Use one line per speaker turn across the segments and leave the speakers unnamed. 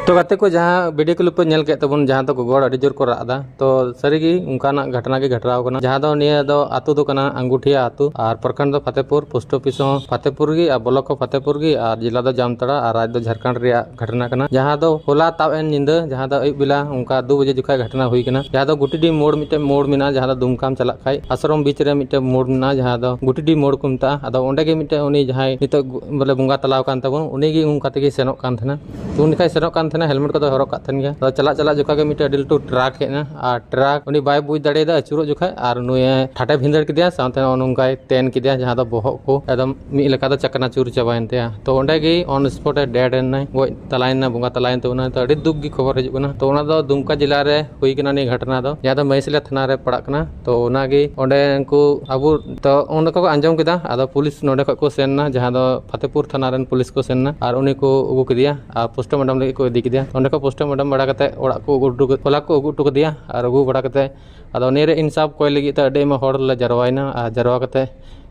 तो गाते को जहाँ वीडियो क्लिप पे नेल के तबन जहाँ तो गोगोड़ अड़ी जोर को रादा तो सरीगी उनकाना घटना के घटराव कना जहाँ दो निया दो आतु दो कना अंगूठिया आतु और प्रखंड दो फतेहपुर पोस्ट ऑफिस फतेहपुर गी और ब्लॉक को फतेहपुर गी और जिला दो जामतड़ा और राज्य दो झारखंड रिया घटना कना जहाँ दो होला ताव एन निंदा जहाँ दो अयुब बेला उनका 2 बजे जुखा घटना हुई कना जहाँ दो गुटीडी मोड़ मिटे मोड़ मिना जहाँ दो दुमकाम चला खाई आश्रम बीच रे मिटे मोड़ मिना जहाँ दो गुटीडी मोड़ को मता आदो ओंडे गे मिटे उनी जहाँ नितो बोले बुंगा तलाव कान तबन उनी गी उनका तेगे सेनोक कान थना तो उनका सेनोक कान थना हेलमेट को हरक तो चला चला जुखा के मिटे डिल टू ट्रक हेना और ट्रक उनी बाय बुझ दाड़े दा अचुरो जुखा और नुए ठाटे भिंदड़ किदिया साथे ओनंकाय तेन किदिया जहां दो बोहक को एकदम मी लेका दो चकना चूर चबायन ते तो ओंडे गी ऑन स्पॉट डेड एन नाय गoj तलायन ना बुंगा तलायन तो उना तो अड़ी दुख गी खबर हिजुग कना तो उना दो दुमका जिला रे हुई कना नि घटना दो जहां दो महिसला थाना रे पड़ा कना तो उना गी ओंडे को अबु तो ओंडे को अंजम किदा आदो पुलिस नोडे को सेन ना जहां दो फतेहपुर थाना रेन पुलिस को सेन ना और उनी को उगु किदिया और पोस्टमार्टम लगे को इदी किदिया ओंडे को पोस्टमार्टम बड़ा कते ओड़ा को उगु होला को उगु टुक दिया और उगु बड़ा कते आदो नेरे इंसाफ कोय लगी त अडे मा होड़ ले जरवाइना आ जरवा कते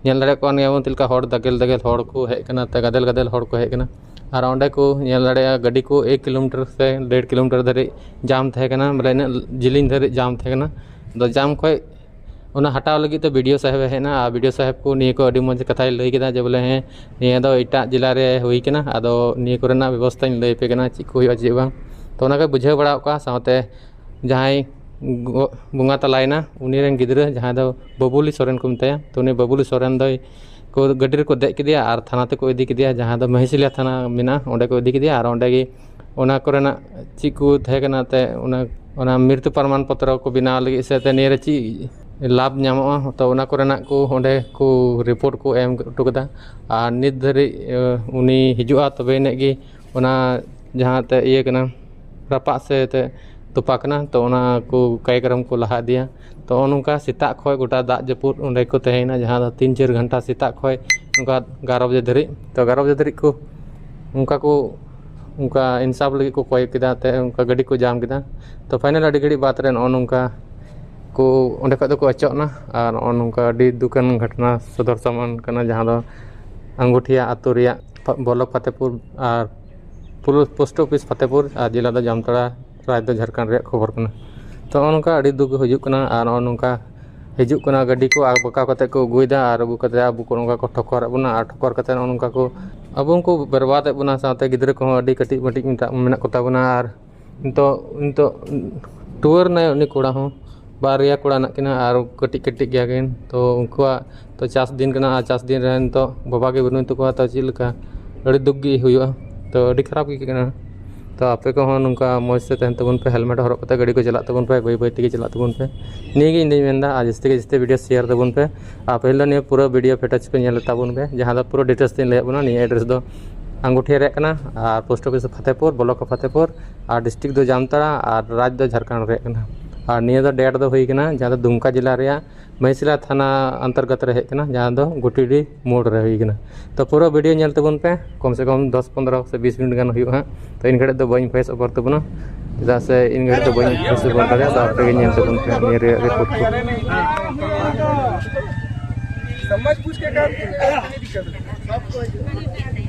नेल दड़े को नियम तिलका होड़ दगेल दगेल होड़ को हे कना त गदल गदल होड़ को हे कना और ओंडे को नेल दड़े गाड़ी को 1 किलोमीटर से 1.5 किलोमीटर धरे जाम थे कना बोले जिलिन धरे जाम थे कना दो जाम कोय उना हटाव लगी तो वीडियो साहेब है ना वीडियो साहेब को निये को अडी मज कथा लई केदा जे बोले हैं निये दो इटा जिला रे हुई कना आदो निये कोरेना व्यवस्था लई पे कना ची को हुआ ची बांग तो उना के बुझे बड़ा का साथे जहां बुंगा तलायना उनी रेन गिदरा जहां दो बबुली सोरेन को मताया तो उनी बबुली सोरेन दो को गड्डी रे को दे किदिया और थाना ते को इदी किदिया जहां दो महिसिलिया थाना मिना ओंडे को इदी किदिया और ओंडे गी ओना कोरेना ची को थे कना ते ओना मृत्यु प्रमाण पत्र को बिना लगी से ते नेरे ची लाभ नामो तो उना कोरेना को ओंडे को रिपोर्ट को एम टुकदा और नित धरी उनी हिजुआ तबे ने गी ओना जहां ते ये कना रपा से ते तुपाकना तो उना को कार्यक्रम को लहा दिया तो उनका सीता खय गोटा दा जपुर उंडे को तहेना जहां 3-4 घंटा सीता खय उनका 11 बजे धरी तो 11 बजे धरी को उनका इंसाफ लगी को कोय किदा ते उनका गाड़ी को जाम किदा तो फाइनल अडी घड़ी बात रे उनका को उंडे को को अचोना और उनका अडी दुकान घटना सदर सामान कना जहां दो अंगूठिया आतु रिया ब्लॉक फतेहपुर और पोस्ट ऑफिस फतेहपुर और जिला दो जामतड़ा राज्य झारखंड रे खबर कना तो उनका अड़ी दुख हिजुग कना और उनका हिजुग कना गाड़ी को आग बका कते को गुइदा और अगु कते अबु को उनका को ठोकर बुना और ठोकर कते उनका को अबु को बर्बाद बुना साथे गिदरे को अड़ी कटी मटी मेना कोता बुना और तो टूर ने उनी कोड़ा हो बारिया कोड़ा ना किना और कटी कटी गया किन तो उनका तो 40 दिन कना 40 दिन रहन तो बाबा के बनु तो को तो चिलका अड़ी दुख गी हुआ तो अड़ी खराब की कना तो आपे को उनका मौज से तहन तबन पे हेलमेट हरक कते गाड़ी को चला तबन पे बै बै तेगे चला तबन पे निगे इन मेंदा आज जस्ते वीडियो शेयर तबन पे आप पहले ने पूरा वीडियो फेटच पे नेल तबन पे जहां दा पूरा डिटेल्स दिन ले बना नि एड्रेस दो अंगूठिया रे कना और post office Fatehpur block Fatehpur और डिस्ट्रिक्ट दो जामतड़ा और राज्य दो झारखंड रे कना और निया दो डेट दो हुई कना जहां दो दुमका जिला रे महिसिला थाना अंतर्गत रहे कना जहां दो गुटीडी मोड़ रे हुई कना तो पूरा वीडियो नेल तबन पे कम से कम 10-15 से 20 मिनट गान हुआ तो इन घड़े दो बई फेस ओवर तबना जदा से इन घड़े दो बई फेस ओवर करे तो आप नेल तबन पे मेरे रिपोर्ट को
समझ पूछ के काम नहीं दिक्कत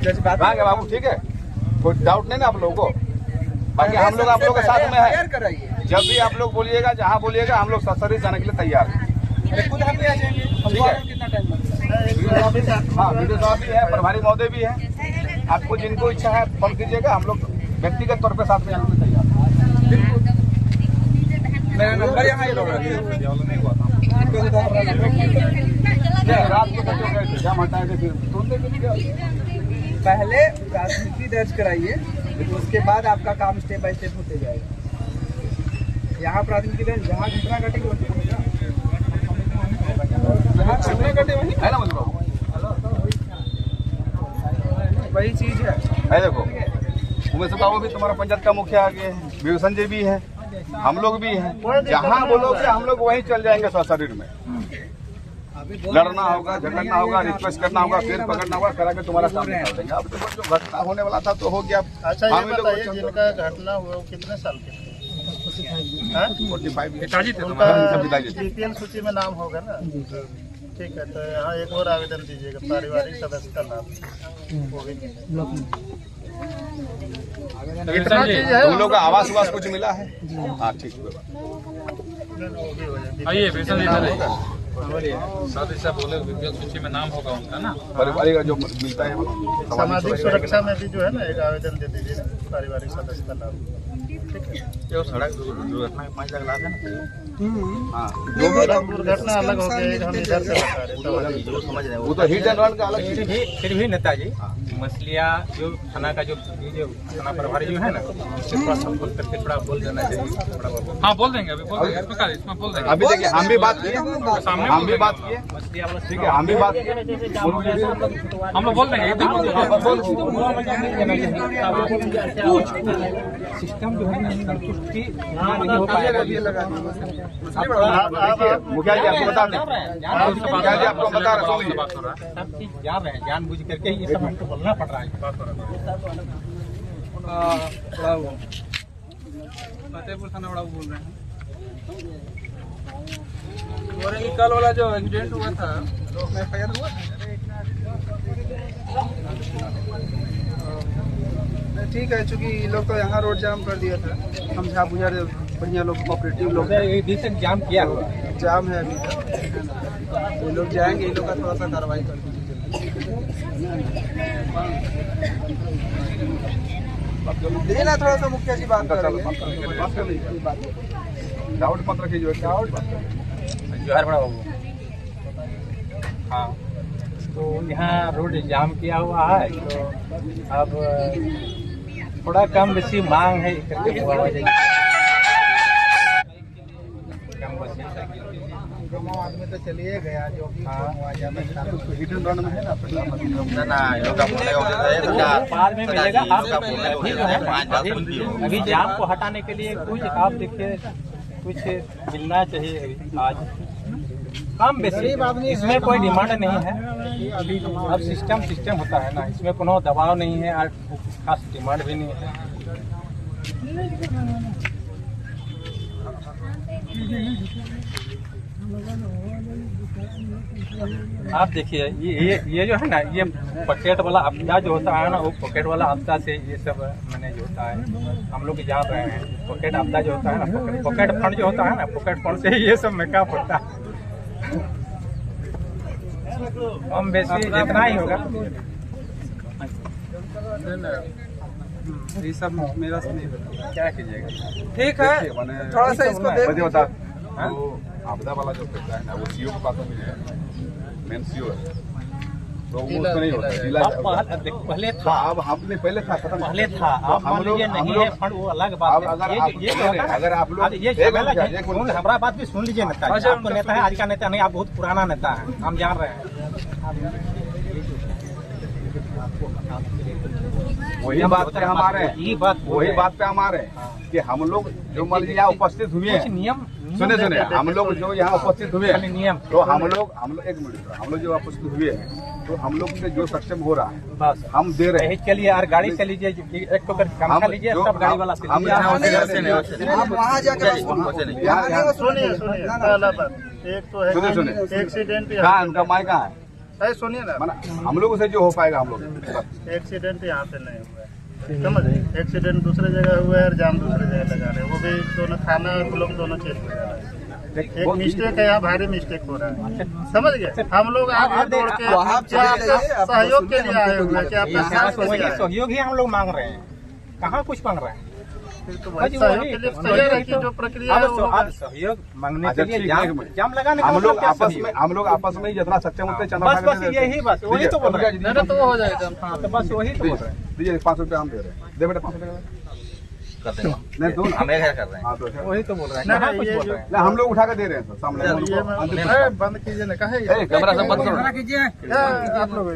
जज बात है बाबू ठीक है कोई डाउट नहीं ना आप लोगों को बाकी हम लोग आप लोगों के साथ में है जब भी आप लोग बोलिएगा जहां बोलिएगा हम लोग सर्विस जाने के लिए तैयार हैं खुद हम भी आ जाएंगे ठीक है कितना टाइम लगेगा हां वीडियो साहब भी है प्रभारी महोदय भी है आपको जिनको इच्छा है फोन कीजिएगा हम लोग व्यक्तिगत तौर पे साथ में आने के लिए तैयार हैं बिल्कुल मेरा नंबर यहां ही होगा नहीं हुआ था रात को बच्चों गए थे जाम हटाए थे फिर सुनते पहले प्राथमिकी दर्ज कराइए उसके बाद आपका काम स्टेप बाय स्टेप होते जाएगा यहाँ प्राथमिकी दर्ज जहाँ घटना घटेगी वही चीज है देखो उमेश बाबू भी तुम्हारा पंचायत का मुखिया आगे है विवेक संजय भी है हम लोग भी हैं जहाँ बोलोगे हम लोग वहीं चल जाएंगे शरीर में लड़ना होगा झगड़ना होगा रिक्वेस्ट करना होगा फिर पकड़ना होगा करा के तुम्हारा सामने कर देंगे अब देखो जो घटना होने वाला था तो हो गया। अच्छा ये बताइए जिनका घटना हुआ वो कितने साल के थे 45 पिताजी थे तुम्हारे बीपीएल सूची में नाम होगा ना ठीक है तो यहाँ एक और आवेदन दीजिएगा पारिवारिक सदस्य का नाम वो भी इतना चीज है। तुम लोग का आवास वास कुछ मिला है? हाँ ठीक है।
आइए पेशेंट इधर है। साथ ही साथ बोले बीपीएल सूची में नाम होगा उनका ना।
पारिवारिक का जो मिलता है
सामाजिक सुरक्षा में भी जो है ना एक आवेदन दे दीजिए पारिवारिक सदस्यता लाभ।
जो सड़क दुर्घटना में 5 लाख लाभ है ना। हाँ
दुर्घटना अलग हो गई, हम इधर से बता रहे
समझ रहे हैं। वो तो हिट एंड रन का अलग चीज है।
फिर भी नेताजी मछलियाँ जो थाना का जो थाना प्रभारी जो है ना उससे थोड़ा संपर्क करके थोड़ा बोल देना चाहिए। हाँ बोल देंगे, अभी बोल देंगे, इसमें बोल देंगे।
अभी देखिए हम भी बात किए, हम भी बात किए, ठीक है हम भी बात किए,
हम लोग बोल देंगे एकदम सिस्टम जो है ना संतुष्टि नहीं हो पाएगा।
मुखिया जी आपको बता दें, मुखिया जी आपको बता रहे हैं,
सब चीज जान रहे हैं, जानबूझ करके ये सब हमको बोलना पड़ रहा है। फतेहपुर थाना बड़ा बोल रहे हैं। कल वाला जो एक्सीडेंट हुआ था उसमें एफआईआर हुआ।
ठीक है, चूंकि लोग तो यहाँ रोड जाम कर दिया था, हम जहाँ बुझा रहे बढ़िया लोग कोऑपरेटिव लोग
अभी तक जाम किया हुआ
जाम है अभी तक। ये लोग जाएंगे, इन लोग का थोड़ा सा कार्रवाई कर दीजिए। देना थोड़ा सा मुखिया जी बात करेंगे।
डाउट मत रखिए, जो डाउट
जोहार बड़ा बाबू। हाँ तो यहाँ रोड जाम किया हुआ है, तो अब थोड़ा कम बेसी मांग है करके हुआ हो जाएगी। कम बसी
आदमी तो चलिए गया जो भी
हिट एंड रन में है ना।
बाद में मिलेगा। आप अभी जाम को हटाने के लिए कुछ आप देखिए कुछ मिलना चाहिए अभी आज कम बेसी। इसमें कोई डिमांड नहीं है, अब सिस्टम होता है ना, इसमें कोनो दबाव नहीं है और खास डिमांड भी नहीं है। आप देखिए ये जो है ना, ये पॉकेट वाला आपदा जो होता है ना, वो पॉकेट वाला आपदा से ये सब मैनेज होता है। हम लोग जान रहे हैं पॉकेट आपदा जो होता है ना, पॉकेट फंड जो होता है ना, पॉकेट फंड से ये सब मेकअप होता है। कम बेसी इतना ही होगा।
ये सब मेरा से नहीं बता।
क्या कीजिएगा?
ठीक है, थोड़ा सा इसको देख
बता। वो आपदा वाला जो करता है ना, वो सीओ के पास में मिलेगा, मेन सीओ है, तो वो उसमें नहीं होता।
पहले था,
अब हमने पहले था खत्म,
पहले था, अब मान लीजिए नहीं है फंड, वो अलग बात है।
अगर आप लोग
हमारा बात भी सुन लीजिए नेता, आपको नेता है, आज का नेता नहीं, आप बहुत पुराना नेता है, हम जान रहे हैं।
वही बात पे हम आ रहे हैं, वही बात पे हम आ रहे हैं कि हम लोग जो मान लीजिए यहाँ उपस्थित हुए हैं,
नियम
सुने हम लोग जो यहाँ उपस्थित हुए हैं,
नियम
तो हम लोग एक मिनट, हम लोग जो उपस्थित हुए हैं, तो हम लोग से जो सक्षम हो रहा है
बस
हम दे रहे हैं।
चलिए यार, गाड़ी से लीजिए, एक तो काम लीजिए, सब गाड़ी वाला से
आप वहाँ जाकर
सुनिए पहला बात, एक तो है एक्सीडेंट।
कहाँ उनका माई कहाँ है?
सुनिए ना,
हम लोगों से जो हो पाएगा हम लोग।
एक्सीडेंट यहाँ पे नहीं हुआ है, समझ रहे? एक्सीडेंट दूसरे जगह हुआ है और जाम दूसरे जगह लगा रहे हैं, वो भी दोनों थाना लोग दोनों चेक हो जा रहा है। एक मिस्टेक है यहाँ, भारी मिस्टेक हो रहा है, समझ गए? हम लोग आगे दौड़ के सहयोग के लिए आए हुए हैं कि आपका
सहयोग ही हम लोग मांग रहे हैं, कहाँ कुछ मांग रहे हैं।
सहयोग के लिए तैयार है कि जो प्रक्रिया है वो
सहयोग मांगने के लिए जाम लगाने
हम लोग आपस में जितना सक्षम होते हैं,
बस यही बस वही तो बोल रहे हैं।
तो वो हो जाएगा।
हाँ तो बस वही तो बोल रहे हैं।
दीजिए 500 रुपये हम दे रहे हैं, दे बेटा 500 रुपये नहीं दो हम कर रहे हैं।
वही तो बोल रहे हैं, कहाँ कुछ बोल रहे हैं।
हम लोग उठा कर दे रहे हैं सामने।
बंद कीजिए ना, कहे
कैमरा सब बंद करो।
आप लोग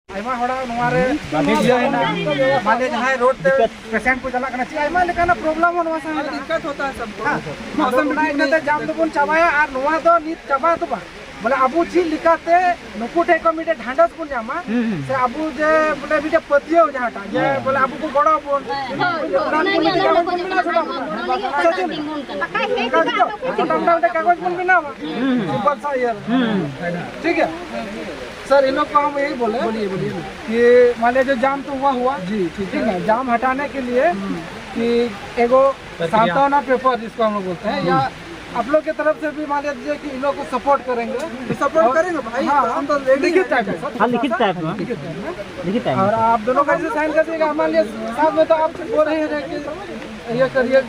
आयमा हड़ा नोवारे माने जहां रोड पे पेशेंट को चला करना चाहिए, आयमा लेकिन प्रॉब्लम होना सा दिक्कत होता है सबको। मौसम बिना इनते जाम दबन चाबाया और नोवा दो नित चाबा तो बा बोले अबू छी लिखाते नुकुटे कमिटे ढांडस को जामा से अबू जे बोले बिटे पतियो जहाटा जे बोले अबू को गड़ो बोन कागज बन बिना ठीक है। सर इन लोग को हम यही बोले कि मान लीजिए जो जाम तो हुआ जी ठीक है, जाम हटाने के लिए कि एगो सांत्वना पेपर जिसको हम लोग बोलते हैं, या आप लोग की तरफ से भी मान लीजिए कि इन लोग को सपोर्ट करेंगे, सपोर्ट करेंगे भाई। हाँ, हम तो लिखित टाइप में, लिखित टाइप में, और आप दोनों का ऐसे साइन कर दीजिएगा। मान लीजिए साथ में तो आप बोल रहे हैं कि ये करिए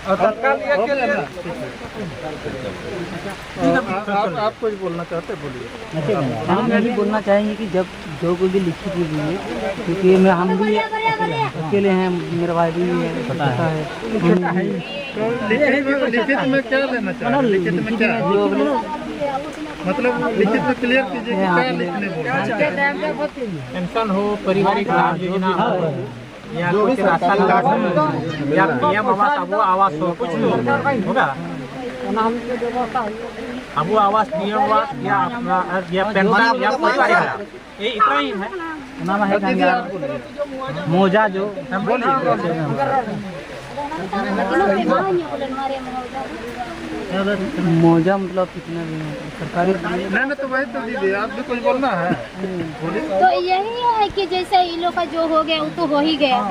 और तत्काल ये के लिए
आप कुछ बोलना चाहते बोलिए।
हम यही बोलना चाहेंगे कि जब जो कोई भी लिखित कीजिए, क्योंकि मैं हम भी अकेले हैं, मेरा भाई भी है, छोटा है।
तो लिखित में क्या लेना चाहिए? लिखित में क्या मतलब लिखित में क्लियर कीजिए कि क्या लिखने बोल पेंशन हो, पारिवारिक लाभ योजना हो, या कुछ राशन कार्ड हो, या पीएम आवास हो, कुछ होगा अबू आवास, पीएम आवास, या पेंशन या पारिवारिक लाभ, ये इतना ही है।
नाम है मोजा जो मोजा मतलब कितना भी सरकारी
नहीं तो वही तो दीदी आप भी कुछ बोलना है।
तो यही है कि जैसे इन लोग का जो हो गया वो तो हो ही गया,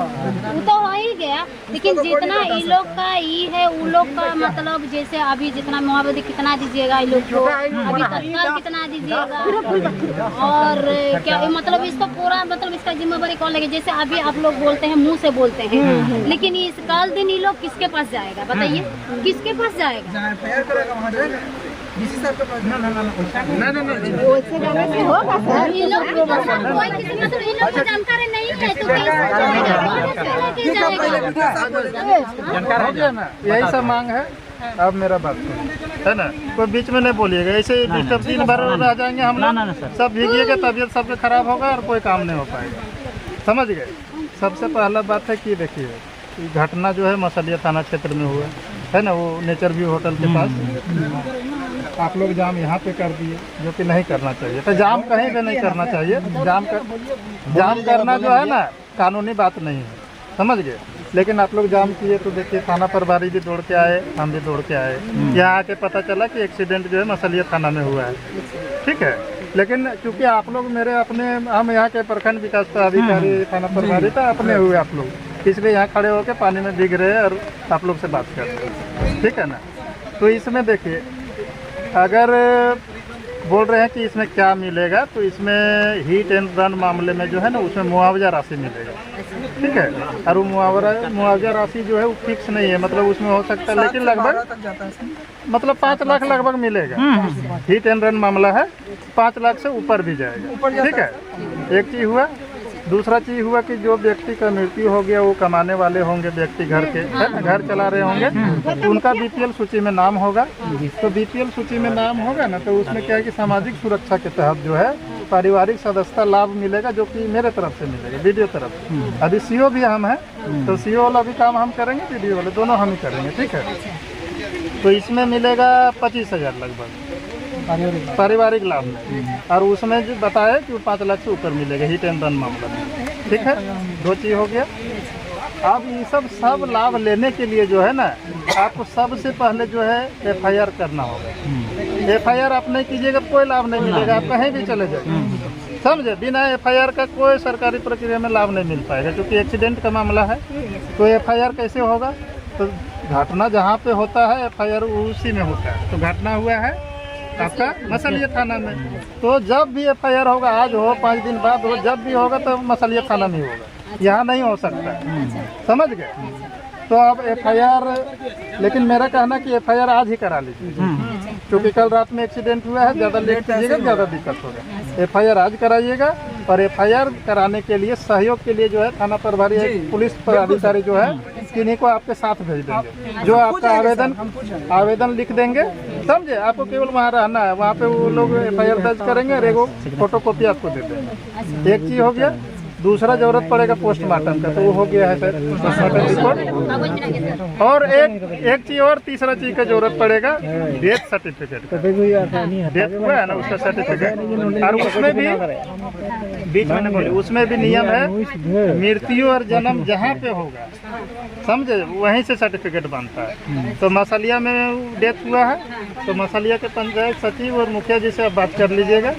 वो तो हो ही गया, लेकिन जितना इन लोग का ये है उन लोग का मतलब जैसे अभी जितना मुआवजा कितना दीजिएगा इन लोग को, अभी तत्काल कितना दीजिएगा, और क्या मतलब इसका पूरा मतलब इसका जिम्मेवारी कौन लेगा? जैसे अभी आप लोग बोलते हैं, मुँह से बोलते हैं, लेकिन इस कल दिन ये लोग किसके पास जाएगा बताइए, किसके पास जाएगा?
करेगा वहाँ जाएगा डीसी साहब के पास।
होगा सर, ये लोग कोई किसी मतलब इन लोग को जानकारी नहीं है तो कैसे
ना, यही सब मांग है। अब मेरा बात है ना, कोई बीच में नहीं बोलिएगा, ऐसे डिस्टर्ब दिन भर रह जाएंगे हम लोग, सब भीगिएगा, तबीयत सबसे खराब होगा और कोई काम नहीं हो पाएगा, समझ गए। सबसे पहला बात है कि देखिए घटना जो है मसलिया थाना क्षेत्र में हुआ है ना, वो नेचर व्यू होटल के पास आप लोग जाम यहाँ पे कर दिए, जो कि नहीं करना चाहिए। तो जाम कहीं भी नहीं करना चाहिए, जाम करना जो है ना कानूनी बात नहीं है, समझ गए। लेकिन आप लोग जाम किए तो देखिए थाना प्रभारी भी दौड़ के आए, हम भी दौड़ के आए, यहाँ आके पता चला कि एक्सीडेंट जो है मसलिया थाना में हुआ है, ठीक है। लेकिन क्योंकि आप लोग मेरे अपने, हम यहाँ के प्रखंड विकास पदाधिकारी थाना प्रभारी तो अपने हुए आप लोग, इसलिए यहाँ खड़े होकर पानी में भीग रहे हैं और आप लोग से बात कर रहे हैं, ठीक है ना। तो इसमें देखिए अगर बोल रहे हैं कि इसमें क्या मिलेगा, तो इसमें हिट एंड रन मामले में जो है ना उसमें मुआवजा राशि मिलेगा, ठीक है। और वो मुआवजा राशि जो है वो फिक्स नहीं है, मतलब उसमें हो सकता है, लेकिन लगभग मतलब 5 लाख लगभग मिलेगा। हिट एंड रन मामला है, 5 लाख से ऊपर भी जाएगा, ठीक है। एक चीज़ हुआ। दूसरा चीज़ हुआ कि जो व्यक्ति का मृत्यु हो गया वो कमाने वाले होंगे, व्यक्ति घर के है ना, घर चला रहे होंगे, तो उनका बीपीएल सूची में नाम होगा। तो बीपीएल सूची में नाम होगा ना, तो उसमें क्या है कि सामाजिक सुरक्षा के तहत जो है पारिवारिक सदस्यता लाभ मिलेगा, जो कि मेरे तरफ से मिलेगा, वीडियो तरफ से। अभी सीओ भी हम हैं, तो सीओ वाला भी काम हम करेंगे, वीडियो वाले दोनों हम ही करेंगे, ठीक है। तो इसमें मिलेगा 25,000 लगभग पारिवारिक लाभ में, और उसमें जो बताया कि वो 5 लाख से ऊपर मिलेगा हिट एंड रन मामला में, ठीक है। 2 चीज़ हो गया। अब ये सब लाभ लेने के लिए जो है ना, आपको सबसे पहले जो है FIR करना होगा। FIR आप नहीं कीजिएगा कोई लाभ नहीं मिलेगा, आप कहीं भी चले जाए, समझे। बिना FIR का कोई सरकारी प्रक्रिया में लाभ नहीं मिल पाएगा, क्योंकि एक्सीडेंट का मामला है। तो FIR कैसे होगा? तो घटना जहाँ पे होता है FIR उसी में होता है। तो घटना हुआ है आपका मसलिया थाना में, तो जब भी FIR होगा, आज हो 5 दिन बाद हो, जब भी होगा तो मसलिया थाना में होगा, यहाँ नहीं हो सकता, समझ गए। तो अब FIR, लेकिन मेरा कहना कि FIR आज ही करा लीजिए, क्योंकि कल रात में एक्सीडेंट हुआ है, ज़्यादा लेट कीजिएगा ज़्यादा दिक्कत होगा। FIR आज कराइएगा, और FIR कराने के लिए सहयोग के लिए जो है थाना प्रभारी पुलिस पदाधिकारी जो है किन्हीं को आपके साथ भेज देंगे, जो आपका आवेदन लिख देंगे, समझे। आपको केवल वहाँ रहना है, वहाँ पे वो लोग FIR दर्ज करेंगे और एगो फोटोकॉपी आपको दे देंगे। एक चीज़ हो गया। दूसरा जरूरत पड़ेगा पोस्टमार्टम का, तो वो हो गया है सर पोस्टमार्टम रिपोर्ट। और एक चीज़ और, तीसरा चीज़ का जरूरत पड़ेगा डेथ सर्टिफिकेट का, डेथ हुआ है ना उसका सर्टिफिकेट। और उसमें भी बीच में नहीं बोले, उसमें भी नियम है मृत्यु और जन्म जहाँ पे होगा, समझे, वहीं से सर्टिफिकेट बनता है। तो मसलिया में डेथ हुआ है, तो मसलिया के पंचायत सचिव और मुखिया जी से आप बात कर लीजिएगा,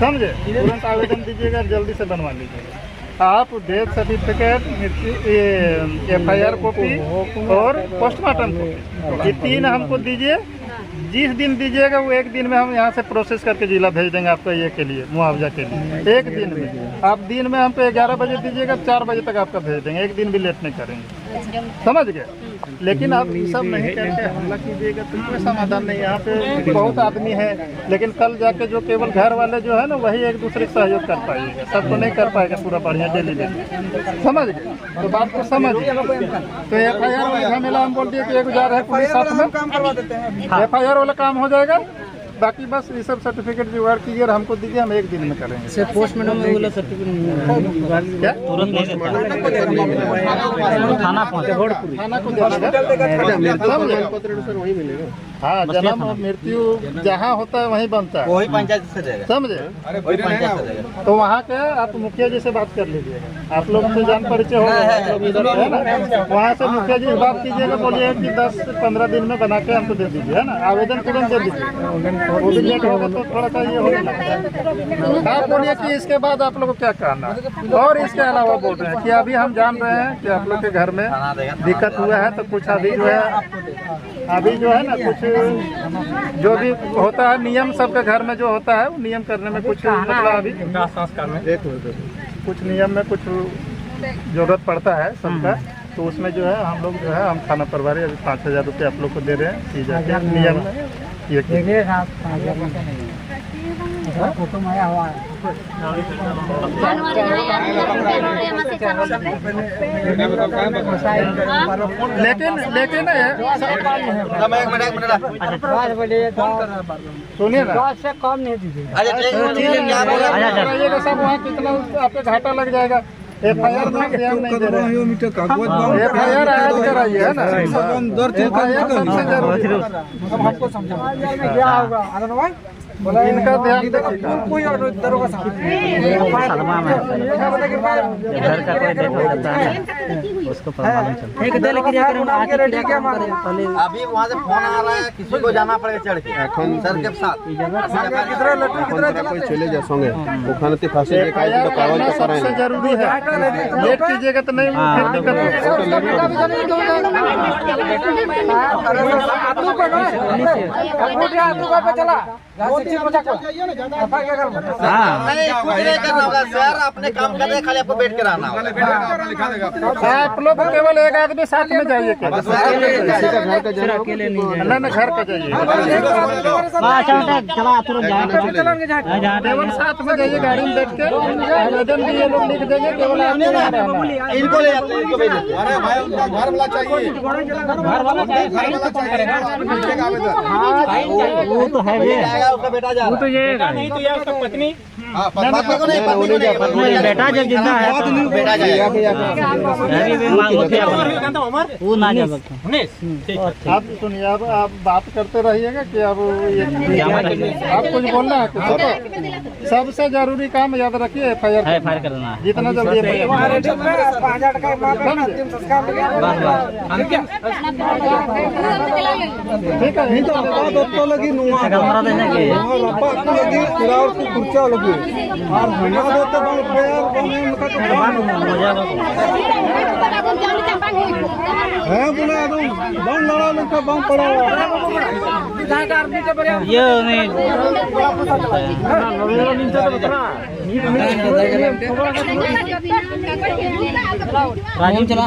समझे। तुरंत आवेदन दीजिएगा, जल्दी से बनवा लीजिएगा। आप डेथ सर्टिफिकेट, FIR कॉपी और पोस्टमार्टम कॉपी, ये 3 हमको दीजिए। जिस दिन दीजिएगा वो एक दिन में हम यहाँ से प्रोसेस करके जिला भेज देंगे आपका ये के लिए, मुआवजा के लिए। एक दिन में आप दिन में हमको 11 बजे दीजिएगा, 4 बजे तक आपका भेज देंगे, एक दिन भी लेट नहीं करेंगे, समझ गए। लेकिन आप ये सब नहीं करके हमला कीजिएगा तो कोई समाधान नहीं। यहाँ पे बहुत आदमी है, लेकिन कल जाके जो केवल घर वाले जो है ना वही एक दूसरे से सहयोग कर पाएगा, सबको नहीं कर पाएगा पूरा बढ़िया डेली डेली, समझ गए। तो बात को समझ। तो FIR वाला झमेला हम बोल दिए कि 1 हजार है पुलिस साथ में, FIR वाला काम हो जाएगा। बाकी बस ये सब सर्टिफिकेट जुगाड़ कीजिए और हमको दीजिए, हम एक दिन में करेंगे।
से पोस्टमार्टम में वाला सर्टिफिकेट
क्या
तुरंत नहीं थाना पहुंचे
थाना को वही मिलेगा। हाँ, जन्म और मृत्यु जहाँ होता है वहीं बनता है,
वही पंचायत से देगा,
समझे।
वही पंचायत से देगा।
तो वहाँ के आप मुखिया जी से बात कर लीजिएगा, आप लोग से जान परिचय होगा, आप लोग इधर है ना, वहाँ से मुखिया जी से बात कीजिएगा, बोलिए कि 10 से 15 दिन में बना के हमको दे दीजिए, है ना। आवेदन तुरंत दे दीजिए, वो भी लेट होगा तो थोड़ा सा ये होगा। आप बोलिए कि इसके बाद आप लोग को क्या करना है। और इसके अलावा बोल रहे हैं कि अभी हम जान रहे हैं कि आप लोग के घर में दिक्कत हुआ है, तो कुछ अभी जो है ना कुछ जो भी होता है नियम, सबके घर में जो होता है वो नियम करने में कुछ मतलब अभी कुछ नियम में कुछ जरूरत पड़ता है सबका। तो उसमें जो है हम लोग जो है हम थाना प्रभारी अभी 5000 रुपये आप लोग को दे रहे हैं, की जाके नियम में ये
फोटो में आया हुआ है।
लेकिन सुनिए ना,
से कम नहीं दीजिए।
सब वहाँ कितना आपको घाटा लग जाएगा। FIR में ध्यान नहीं दे रहे हैं। FIR आज कराइए, है ना, FIR सबसे जरूरी है।
हमको समझा क्या होगा
इनका ध्यान देखिएगा।
कोई दरोगा साहब
घर का कोई डेट हो जाता है उसको प्रमाण चलता है। एक दिल क्रिया करें आगे रेडी क्या मारे पहले
अभी वहाँ से फोन आ रहा है, किसी को जाना पड़ेगा चढ़ के सर के साथ।
कितना लट्टू कितना
कोई चले जा संगे ओखाने ते फांसी दे काई तो कागज तो कराए
सबसे जरूरी है। लेट कीजिएगा तो नहीं फिर दिक्कत
चला
नहीं कुछ नहीं करना होगा सर, अपने काम कर रहे खाली आपको बैठ कर आना होगा।
आप लोग केवल एक आदमी साथ में जाइए,
अकेले नहीं
ना घर का जाइए, केवल साथ में जाइए, गाड़ी में बैठ के आवेदन भी ये लोग लिख देंगे, केवल
इनको ले जाते हैं, इनको भेज देते हैं।
अरे भाई उनका घर वाला चाहिए,
घर वाला
वो तो है उसका बेटा जा रहा है।
तो ये
नहीं तो ये उसका पत्नी
पत्नी को नहीं,
बेटा जब जिंदा है तो
बेटा जाएगा।
वो ना जा सकता।
आप सुनिए, अब आप बात करते रहिएगा कि अब ये आप कुछ बोलना है कुछ। सबसे जरूरी काम याद रखिए FIR
करना है।
जितना जल्दी ठीक है।
हमारा देने के ये नहीं राजीव चला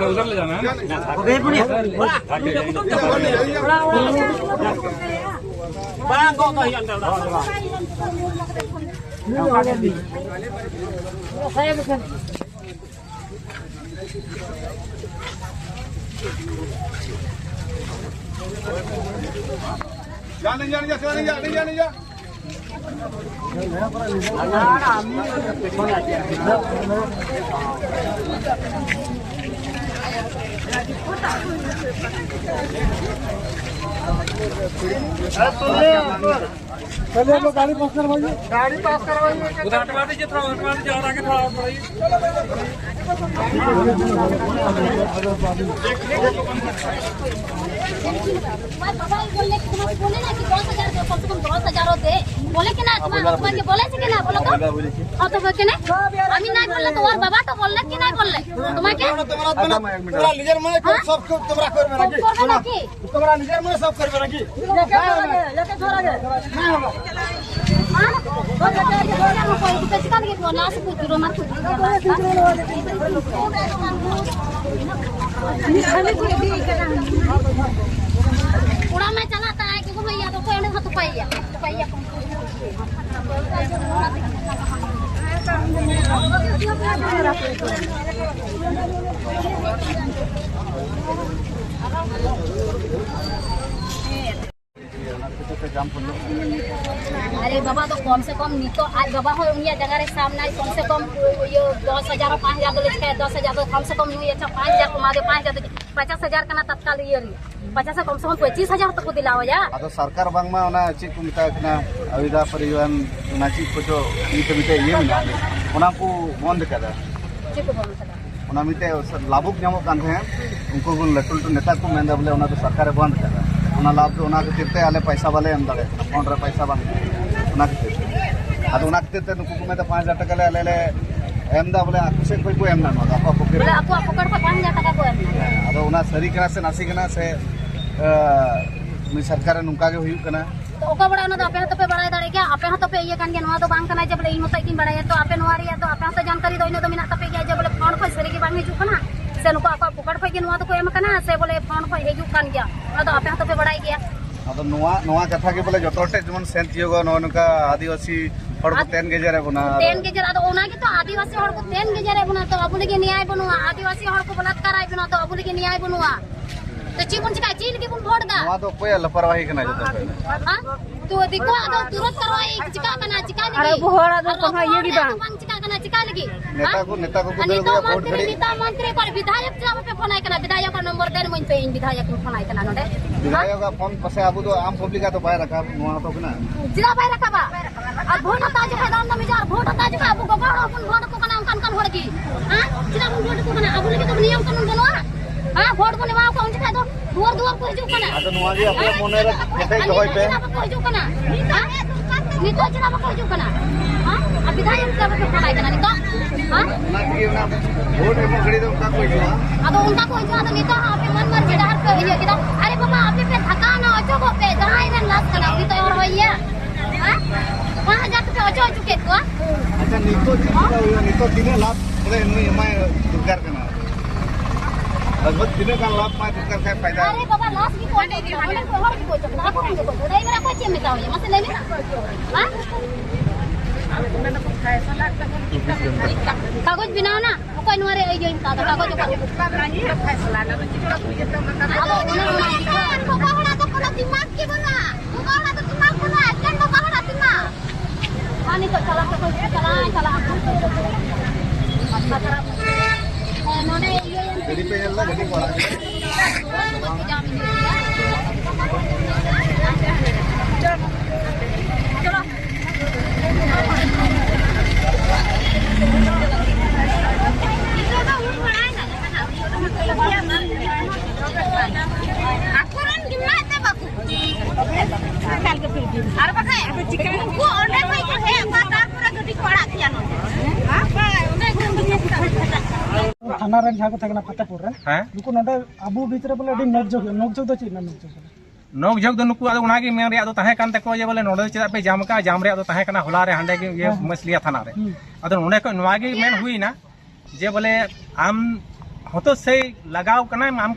उधर ले जाना है
चलिए लो गाड़ी पास करवाइए, गाड़ी पास करवाइए।
उधर हटवा दीजिए, थोड़ा हटवा दीजिए और आगे थोड़ा बढ़ाइए।
बोले कि 10,000 कम से कम 10,000 दे बोले कि ना तुम्हारे बोले से कि ना बोलो तो हाँ तो बोले नहीं अभी नहीं बोले तो और बाबा तो बोलले कि नहीं बोलले तुम्हारे क्या
तुम्हारा लीडर में सब तुम्हारा कर में रखी तुम्हारा लीडर में सब कर में रखी लेके छोड़ा गया नहीं होगा
हां वो कोई किसी का नहीं बोला से कुछ रो मत पूरा मैं चलाता है कि भैया तो कोई नहीं तो पैया अरे बाबा तो कम से कम नहीं तो आज बाबा हो ये जगह रे सामने कम से कम ये 10,000 5,000 बोले 10,000 तो कम से कम नहीं अच्छा 5,000 कमा दे 5,000 50,000 का ना तत्काल ये 50 कम से कम 25,000 तक को दिलाओ या
अतो सरकार बांगमा ओना चेक को मिता कना अविदा परिवहन ओना चेक को जो मिते ये मिला ओना को बंद करा
चेक को बंद करा
ओना मिते लाभुक ᱧᱟᱢᱚᱜ ᱠᱟᱱ ᱛᱟᱦᱮᱸ उनको को लटू नेता को मेंदा बोले ओना तो सरकार बंद करा ओना लाभ तो ओना के आले पैसा वाले एम दाड़े अकाउंट रे पैसा बांग ओना के आदो ओना के नुको को में 5,000 टका ले आले एम दा बोले आपसे कोई को एम ना आपा पॉकेट
बोले आपको पॉकेट पर 5,000 टका को एम
आदो ओना सरी कना से नासी कना से सरकार नुका के हुई कना
तो ओका बड़ा ना तो आपे तो पे बड़ा दाड़े क्या आपे तो पे ये कान के नवा तो बांग कना जब लेई होता कि बड़ा है तो आपे नवारी है तो आपे तो जानकारी दोइनो तो मिना तो पे गया जब बोले फोन पर सरी की बांग में जुकना से नुका को पकड़ खै के नुआ तो को एम कना से बोले फोन खै हेजु कान गया तो आपे हाथ पे बड़ाई गया
अब नोआ कथा के बोले जतोटे जमन सेंट जियोगा नोनका आदिवासी हर को तेन गेजरे बना
तेन गेजर आदो ओना के तो आदिवासी हर को तेन गेजरे बना तो अबुल के न्याय बनुआ आदिवासी हर को बलात्कार आइ बना तो अबुल के न्याय बनुआ तो चिकुन चिका चील के बुन भोट दा
नोआ तो कोई लापरवाही कना जतो
हां तो दिको आदो तुरंत करवाई चिका कना चिका लगी
अरे बोहर आदो कहा ये की बात
चिका लगी
नेता को वोट खड़ी
नेता मंत्री पर विधायक जब पे फोन आइ कना विधायक का नंबर देन मन पे इन विधायक को फोन आइ कना नोडे
विधायक का फोन पसे आबू तो आम पब्लिक का तो पाए रखा नोआ तो कना
जिला पाए रखा बा और वोट ताज है दान में जार वोट ताज का अबू को गड़ अपन वोट को कना कान होड़ की हां जिला वोट को कना अबू के तो नियम कानून बनवा हां वोट को निवा को उनके तो दूर दूर को हिजु कना
तो नोआ जी अपने मोने रे केते होय पे
को हिजु कना नीतो जिला को हिजु कना हां अब विधायक जब पे फोन आइ कना नीतो हां
ना कि ना वोट एम खड़ी तो उनका कोई जुआ
अब उनका कोई जुआ तो नीतो आपे मन मर्जी डहर पे हिजु किदा अरे बाबा आपे पे धक्का ना अचो को पे जहां ने लाश कना भी तो और होइए हां वहां जाके पे अचो चुके तो
अच्छा नीतो जिला हुआ नीतो दिने लाभ बोले नुई माय दुकार कना लगभग दिने का लाभ माय दुकार का फायदा
अरे बाबा लाश की कोई नहीं हमने को हर की कोई चकना को हमने को दई मेरा कोई चीज में जाओ ये मसले में हां कागज बनाओ ना कोई नोरे ए जो कागज को फैसला ना तो कहड़ा तो कोनो दिमाग की बना कहड़ा तो दिमाग बना केन तो कहड़ा दिमाग पानी तो चला तो चला अच्छा खराब नोने ये
गड़ी पे चलना गड़ी पड़ा
चलो akuran gimana baku kal ke pilih ar pakai chicken ku onde koi ke apa tarpore gadi koda kian apa onde
थाना रे जहां को थकना फतेहपुर रे
हैं
नुको नोडे अबू भीतर बोले अडी नोकजोग दो चीज
नोक झोक दो नुकु आदो उनागी मेन रे आदो ताहे कान तको जे बोले नोडे चेदा पे जाम रे आदो ताहे कना होला रे हांडे के ये मसलिया थाना रे आदो नोडे को नवागी मेन हुई ना जे बोले आम होतो से लगाव कना आम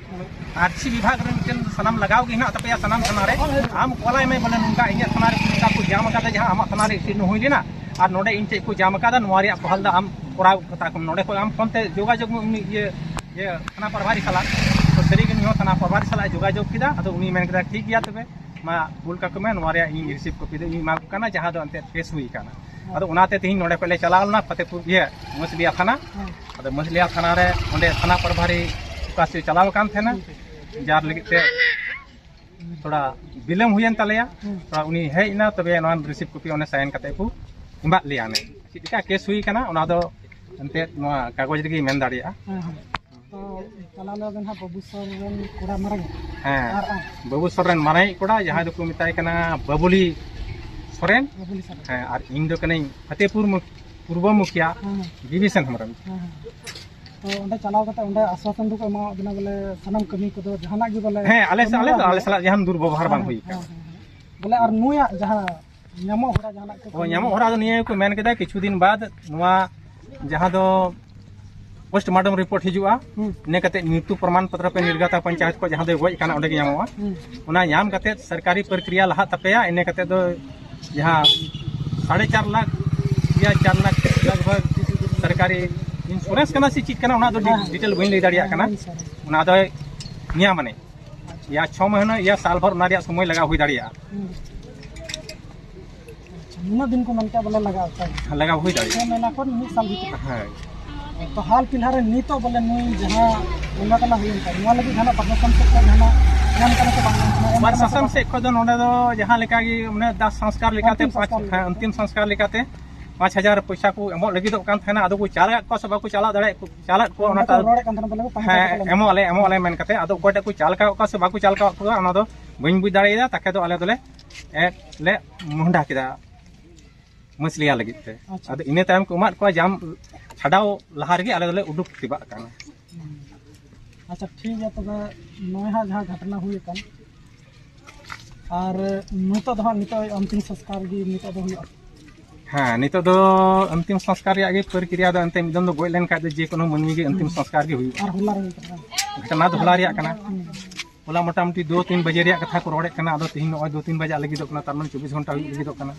आरसी विभाग रे मिटन सनम लगाव की ना तपया सनम थाना रे आम कोलाई में बोले नुका इया थाना रे का को जाम का जहां आम थाना रे सिन हुई ना और नोडे इन चे को जाम का नवारी पहल दा आम कोराव कता को नोडे को आम फोन ते जोगाजोग ये थाना प्रभारी सला तो सरी के नियो थाना प्रभारी सला जोगाजोग किदा अतो उनी मेन कदा ठीक गया तबे मा बुल का को में नवारी इन रिसीव को पिदे इ मा कना जहां दो अंते केस हुई कना अतो उनाते तिन नोडे को ले चलावना फतेहपुर ये मसलिया थाना अतो मसलिया थाना रे ओंडे थाना प्रभारी कासे चलाव कान थे ना जार लगी ते थोड़ा बिलम हुयन तलेया थोड़ा उनी है ना तबे नोन रिसीव कॉपी ओने साइन कते को इम्बा लिया ने चिका केस हुई कना ओना दो अंते नो कागज रे मेन दाड़िया
तो चलाले दिन हा बाबू सरन कोड़ा मारन
हां बाबू सरन माराई कोड़ा जहां दो को मिताय कना बबुली सोरेन हां और इन दो कने फतेहपुर पूर्व मुखिया डिवीजन हमरन
तो ओंडे चलाव कते ओंडे आश्वासन दुको मा बिना बोले सनम कमी को दो जहाना की बोले
हां आले साला जहां दुर्व्यवहार बान हुई का
बोले और नुया जहां ᱧᱟᱢᱚ ᱦᱚᱨᱟ ᱡᱟᱦᱟᱱᱟᱜ ᱠᱚ
ᱧᱟᱢᱚ ᱦᱚᱨᱟ ᱫᱚ ᱱᱤᱭᱟᱹ ᱠᱚ ᱢᱮᱱ ᱠᱮᱫᱟ ᱠᱤᱪᱷᱩ ᱫᱤᱱ ᱵᱟᱫ ᱱᱚᱣᱟ ᱡᱟᱦᱟᱸ ᱫᱚ पोस्टमार्टम रिपोर्ट हिजुआ इने कते मृत्यु प्रमाण पत्र पे निर्गता पंचायत को जहां दो गज काना ओंडे ᱧᱟᱢᱚᱜᱼᱟ ओना ᱧᱟᱢ कते सरकारी प्रक्रिया लहा तपेया इने कते दो जहां 4.5 लाख या 4 लाख लगभग सरकारी इंश्योरेंस कना सी चीज कना ओना दो डिटेल बइन ले दाड़िया कना ओना दो निया माने या 6 महीना या साल भर ओना रिया समय लगा हुई दाड़िया
नुना दिन को मनता बोले लगा
हुई दाड़िया
6 महीना को 1 साल भीतर
हां
तो हाल फिलहाल नीतो बोले नुई जहां उना कना हुई नुआ लगी जहां प्रशासन से जहां नाम करने के बाद
प्रशासन से खो दो नोडे दो जहां लेका की उन्हें 10 संस्कार लेकाते 5 अंतिम संस्कार लेकाते 5000 पैसा को एमो लगी दो कान थाना आदो को चाला को सब को चाला दड़े चाला को ओनाटा
रोड़े कान थाना बोले
एमो आले मेन कते आदो कोटे को चाल का सब को चाल का ओना दो बइन बुझ दाड़ेदा ताके दो आले दोले ले मुंडा किदा मसलिया लगी ते आदो इने टाइम को मार को जाम छाड़ाओ लहार के आले दोले उडुक तिबा काना
अच्छा ठीक है तबे नोहा जहां घटना हुई कन और नितो दो नितो अंतिम संस्कार गी नितो दो हुआ
हाँ नितो दो अंतिम संस्कार के प्रक्रिया दो अंतिम एकदम दो गोय लेन खाद जे कोनो मनमी के अंतिम संस्कार के हुई घटना दो होला रिया कना होला मोटामुटी 2-3 बजे रिया कथा को रोड़े कना आदो तीन 2-3 बजे लगी दो कना तारमान 24 घंटा हुई लगी दो कना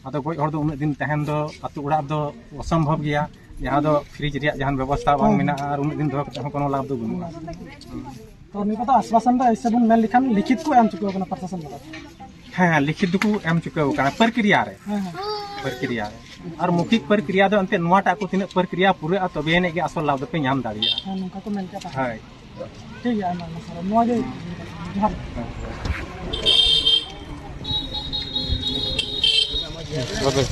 आदो गोय हर दो उन दिन तहन दो अतु उड़ा दो असंभव गया जहां दो फ्रिज रिया जहां व्यवस्था बांग मेना और उन दिन दो कोनो लाभ दो बनुआ
तो निको तो आश्वासन दा ऐसे बन मेल लिखन लिखित को एम चुके हो प्रशासन द्वारा
हाँ लिखित को एम चुके हो कना प्रक्रिया रे प्रक्रिया और मौखिक प्रक्रिया दो अंते नोटा को तीन प्रक्रिया पूरे तबे ने के असल लाभ पे नाम दाड़िया
हां नका को मेल का
हां
ठीक है ना सर नोआ जे जोहार
ओके